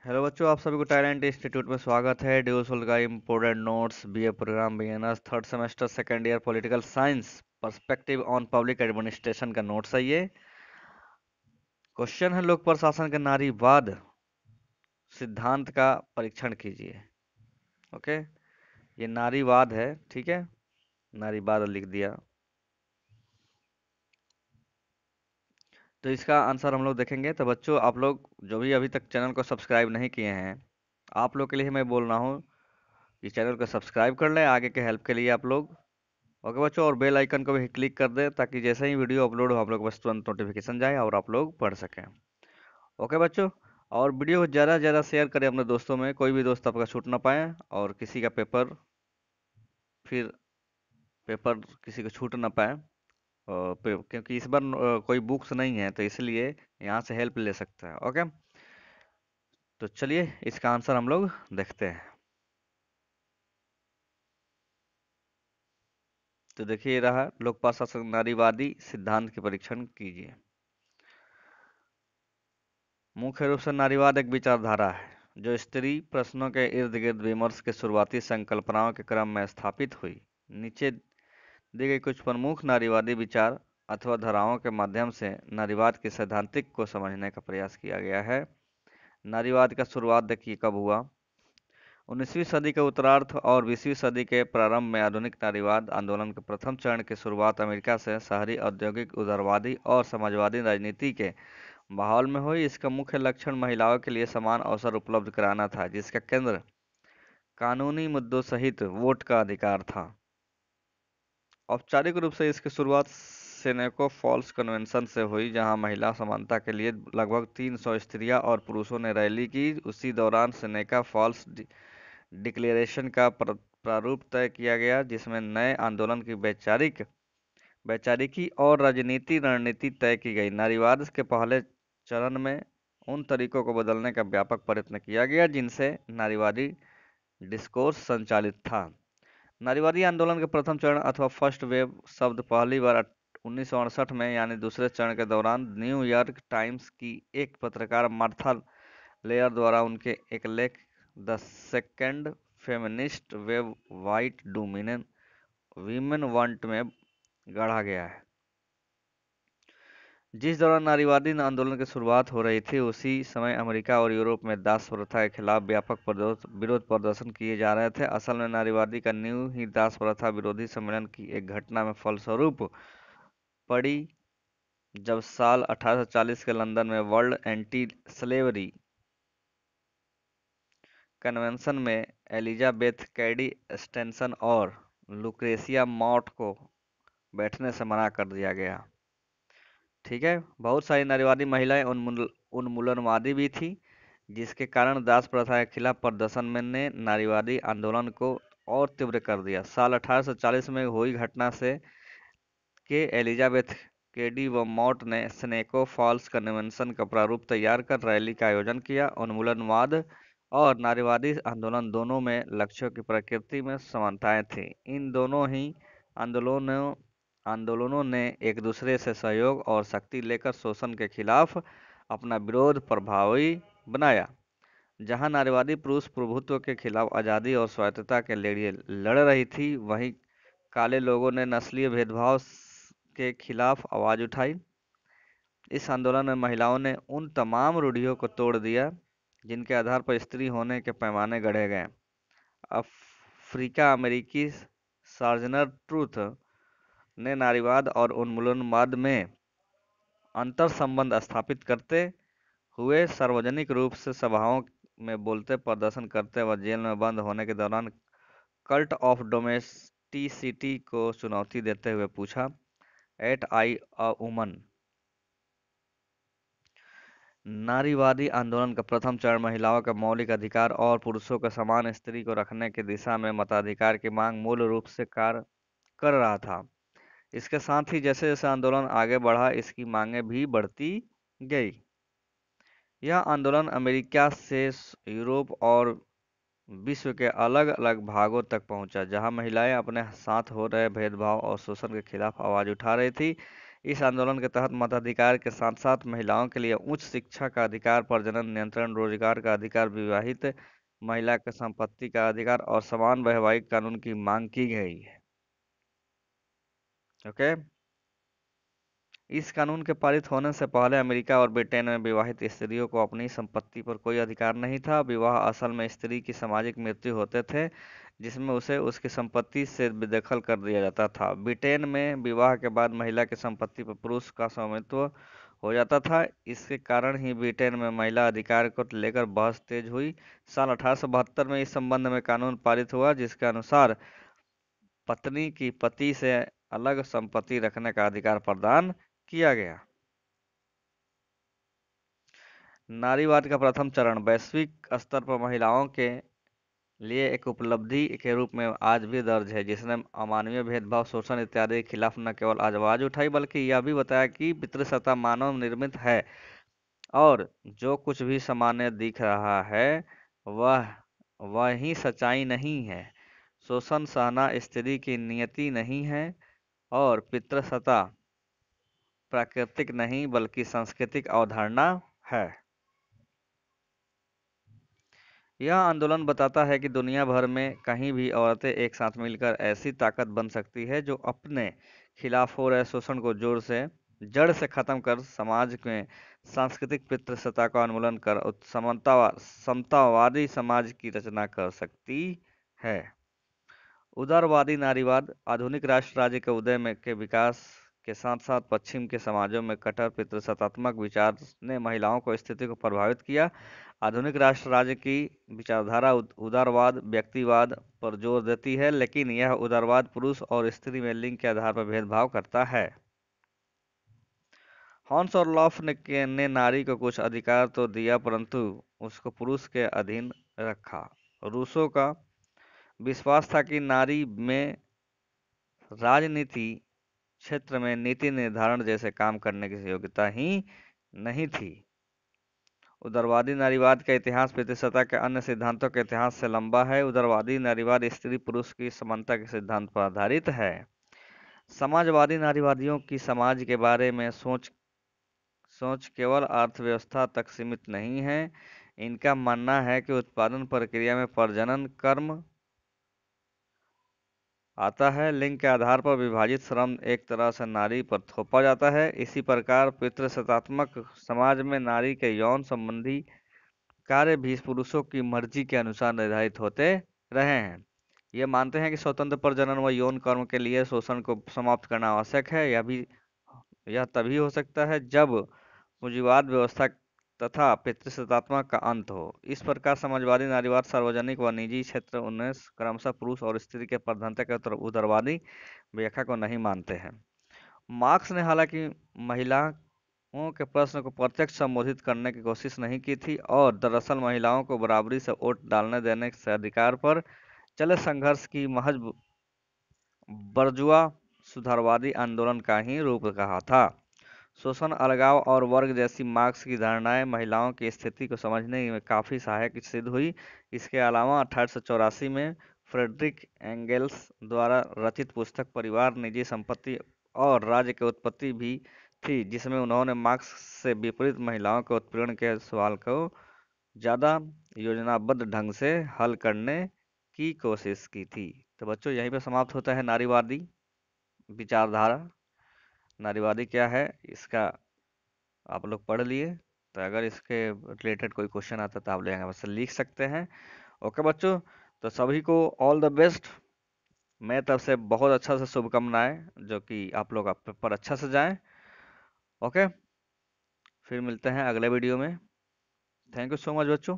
Hello बच्चों, आप सभी को टैलेंट इंस्टीट्यूट में स्वागत है। ड्यूसल का important notes BA programme BNS third semester second year political science perspective on public administration का नोट्स है ये। क्वेश्चन है, लोक प्रशासन के नारीवाद सिद्धांत का परीक्षण कीजिए। ओके, ये नारीवाद है, ठीक है। नारीवाद लिख दिया। तो इसका आंसर हम लोग देखेंगे। तो बच्चों, आप लोग जो भी अभी तक चैनल को सब्सक्राइब नहीं किए हैं, आप लोग के लिए मैं बोल रहा हूँ कि चैनल को सब्सक्राइब कर लें आगे के हेल्प के लिए आप लोग। ओके बच्चों, और बेल आइकन को भी क्लिक कर दें ताकि जैसे ही वीडियो अपलोड हो आप लोग बस तुरंत नोटिफिकेशन जाए और आप लोग पढ़ सकें। ओके बच्चों, और वीडियो को ज़्यादा से ज़्यादा शेयर करें अपने दोस्तों में, कोई भी दोस्त आपका छूट ना पाए और किसी का पेपर फिर पेपर किसी को छूट ना पाए। क्योंकि इस बार कोई बुक्स नहीं है तो इसलिए यहाँ से हेल्प ले सकते हैं। ओके, तो चलिए इसका आंसर हम लोग देखते हैं। तो देखिए, ये रहा लोक प्रशासन नारीवादी सिद्धांत के परीक्षण कीजिए। मुख्य रूप से नारीवाद एक विचारधारा है जो स्त्री प्रश्नों के इर्द गिर्द विमर्श के शुरुआती संकल्पनाओं के क्रम में स्थापित हुई। नीचे दी गई कुछ प्रमुख नारीवादी विचार अथवा धाराओं के माध्यम से नारीवाद की सैद्धांतिक को समझने का प्रयास किया गया है। नारीवाद का शुरुआत देखिए कब हुआ। 19वीं सदी के उत्तरार्ध और 20वीं सदी के प्रारंभ में आधुनिक नारीवाद आंदोलन के प्रथम चरण की शुरुआत अमेरिका से शहरी औद्योगिक उदारवादी और समाजवादी राजनीति के माहौल में हुई। इसका मुख्य लक्षण महिलाओं के लिए समान अवसर उपलब्ध कराना था, जिसका केंद्र कानूनी मुद्दों सहित वोट का अधिकार था। औपचारिक रूप से इसकी शुरुआत सेनेको फॉल्स कन्वेंशन से हुई, जहां महिला समानता के लिए लगभग 300 स्त्रियां और पुरुषों ने रैली की। उसी दौरान सेनेका फॉल्स डिक्लेरेशन का प्रारूप तय किया गया, जिसमें नए आंदोलन की वैचारिकी और राजनीति रणनीति तय की गई। नारीवाद के पहले चरण में उन तरीकों को बदलने का व्यापक प्रयत्न किया गया जिनसे नारीवादी डिस्कोर्स संचालित था। नारीवादी आंदोलन के प्रथम चरण अथवा फर्स्ट वेव शब्द पहली बार 1968 में यानी दूसरे चरण के दौरान न्यूयॉर्क टाइम्स की एक पत्रकार मार्था लेयर द्वारा उनके एक लेख the second feminist wave white dominant women want में गढ़ा गया है। जिस दौरान नारीवादी आंदोलन की शुरुआत हो रही थी, उसी समय अमेरिका और यूरोप में दास प्रथा के खिलाफ व्यापक विरोध प्रदर्शन किए जा रहे थे। असल में नारीवादी का न्यू ही दास प्रथा विरोधी सम्मेलन की एक घटना में फलस्वरूप पड़ी, जब साल 1840 के लंदन में वर्ल्ड एंटी स्लेवरी कन्वेंशन में एलिजाबेथ कैडी स्टेंसन और लुक्रेसिया मॉट को बैठने से मना कर दिया गया। ठीक है, बहुत सारी नारीवादी महिलाएं उन्मूलनवादी भी थी, जिसके कारण दास प्रथा के खिलाफ प्रदर्शन में ने नारीवादी आंदोलन को और तीव्र कर दिया। साल 1840 में हुई घटना से के एलिजाबेथ केडी व मॉट ने स्नेको फॉल्स कन्वेंशन का प्रारूप तैयार कर रैली का आयोजन किया। उन्मूलनवाद और नारीवादी आंदोलन दोनों में लक्ष्यों की प्रकृति में समानताएं थी। इन दोनों ही आंदोलनों आंदोलनों ने एक दूसरे से सहयोग और शक्ति लेकर शोषण के खिलाफ अपना विरोध प्रभावी बनाया। जहां नारीवादी पुरुष प्रभुत्व के खिलाफ आज़ादी और स्वायत्तता के लिए लड़ रही थी, वहीं काले लोगों ने नस्लीय भेदभाव के खिलाफ आवाज उठाई। इस आंदोलन में महिलाओं ने उन तमाम रूढ़ियों को तोड़ दिया जिनके आधार पर स्त्री होने के पैमाने गढ़े गए। अफ्रीका अमेरिकी सार्जनर ट्रूथ ने नारीवाद और उन्मूलनवाद में अंतर संबंध स्थापित करते हुए सार्वजनिक रूप से सभाओं में बोलते, प्रदर्शन करते व जेल में बंद होने के दौरान कल्ट ऑफ डोमेस्टिसिटी को चुनौती देते हुए पूछा, एट आई अ वुमन। नारीवादी आंदोलन का प्रथम चरण महिलाओं का मौलिक अधिकार और पुरुषों के समान स्त्री को रखने की दिशा में मताधिकार की मांग मूल रूप से कार्य कर रहा था। इसके साथ ही जैसे जैसे आंदोलन आगे बढ़ा, इसकी मांगें भी बढ़ती गई। यह आंदोलन अमेरिका से यूरोप और विश्व के अलग अलग भागों तक पहुंचा, जहां महिलाएं अपने साथ हो रहे भेदभाव और शोषण के खिलाफ आवाज उठा रही थी। इस आंदोलन के तहत मताधिकार के साथ साथ महिलाओं के लिए उच्च शिक्षा का अधिकार, प्रजनन नियंत्रण, रोजगार का अधिकार, विवाहित महिला के संपत्ति का अधिकार और समान वैवाहिक कानून की मांग की गई है। ओके। इस कानून के पारित होने से पहले अमेरिका और ब्रिटेन में विवाहित स्त्रियों को अपनी संपत्ति पर कोई अधिकार नहीं था। विवाह असल में स्त्री की सामाजिक मृत्यु होते थे, जिसमें उसे उसकी संपत्ति से बेदखल कर दिया जाता था। ब्रिटेन में विवाह के बाद महिला की संपत्ति पर पुरुष का स्वामित्व हो जाता था। इसके कारण ही ब्रिटेन में महिला अधिकार को लेकर बहस तेज हुई। साल 1872 में इस संबंध में कानून पारित हुआ, जिसके अनुसार पत्नी की पति से अलग संपत्ति रखने का अधिकार प्रदान किया गया। नारीवाद का प्रथम चरण वैश्विक स्तर पर महिलाओं के लिए एक उपलब्धि के रूप में आज भी दर्ज है, जिसने अमानवीय भेदभाव, शोषण इत्यादि के खिलाफ न केवल आवाज उठाई, बल्कि यह भी बताया कि पितृसत्ता मानव निर्मित है और जो कुछ भी सामान्य दिख रहा है वह वही सच्चाई नहीं है। शोषण सहना स्त्री की नियति नहीं है और पितृसत्ता प्राकृतिक नहीं बल्कि सांस्कृतिक अवधारणा है। यह आंदोलन बताता है कि दुनिया भर में कहीं भी औरतें एक साथ मिलकर ऐसी ताकत बन सकती है जो अपने खिलाफ हो रहे शोषण को जड़ से खत्म कर समाज में सांस्कृतिक पितृसत्ता का उन्मूलन कर समतावादी समाज की रचना कर सकती है। उदारवादी नारीवाद आधुनिक राष्ट्र राज्य के उदय में के विकास के साथ साथ पश्चिम के समाजों में कट्टर पितृसत्तात्मक विचार ने महिलाओं को स्थिति को प्रभावित किया। आधुनिक राष्ट्र राज्य की विचारधारा उदारवाद व्यक्तिवाद पर जोर देती है, लेकिन यह उदारवाद पुरुष और स्त्री में लिंग के आधार पर भेदभाव करता है। हॉन्स और लॉफ ने नारी को कुछ अधिकार तो दिया, परंतु उसको पुरुष के अधीन रखा। रूसो का विश्वास था कि नारी में राजनीति क्षेत्र में नीति निर्धारण जैसे काम करने की योग्यता ही नहीं थी। उदारवादी नारीवाद का इतिहास पितृसत्ता के अन्य सिद्धांतों के इतिहास से लंबा है। उदारवादी नारीवाद स्त्री पुरुष की समानता के सिद्धांत पर आधारित है। समाजवादी नारीवादियों की समाज के बारे में सोच केवल अर्थव्यवस्था तक सीमित नहीं है। इनका मानना है कि उत्पादन प्रक्रिया में प्रजनन कर्म आता है। लिंग के आधार पर विभाजित श्रम एक तरह से नारी पर थोपा जाता है। इसी प्रकार पितृसत्तात्मक समाज में नारी के यौन संबंधी कार्य भी पुरुषों की मर्जी के अनुसार निर्धारित होते रहे हैं। ये मानते हैं कि स्वतंत्र प्रजनन व यौन कर्म के लिए शोषण को समाप्त करना आवश्यक है। यह तभी हो सकता है जब पूंजीवाद व्यवस्था तथा पितृसत्तात्मक का अंत हो। इस प्रकार समाजवादी नारीवाद सार्वजनिक व निजी क्षेत्र उन्हें क्रमशः पुरुष और स्त्री के प्रधानता के उदारवादी व्याख्या को नहीं मानते हैं। मार्क्स ने हालांकि महिलाओं के प्रश्न को प्रत्यक्ष संबोधित करने की कोशिश नहीं की थी और दरअसल महिलाओं को बराबरी से वोट डालने देने से अधिकार पर चले संघर्ष की महज बर्जुआ सुधारवादी आंदोलन का ही रूप कहा था। शोषण, अलगाव और वर्ग जैसी मार्क्स की धारणाएं महिलाओं की स्थिति को समझने में काफी सहायक सिद्ध हुई। इसके अलावा 1884 में फ्रेडरिक एंगेल्स द्वारा रचित पुस्तक परिवार, निजी संपत्ति और राज्य की उत्पत्ति भी थी, जिसमें उन्होंने मार्क्स से विपरीत महिलाओं के उत्पीड़न के सवाल को ज्यादा योजनाबद्ध ढंग से हल करने की कोशिश की थी। तो बच्चों, यहीं पे समाप्त होता है नारीवादी विचारधारा। नारीवादी क्या है इसका आप लोग पढ़ लिए। तो अगर इसके रिलेटेड कोई क्वेश्चन आता तो आप लोग बस लिख सकते हैं। ओके बच्चों, तो सभी को ऑल द बेस्ट। मैं तरफ से बहुत अच्छा से शुभकामनाएं, जो कि आप लोग पेपर अच्छा से जाएं। ओके, फिर मिलते हैं अगले वीडियो में। थैंक यू सो मच बच्चों।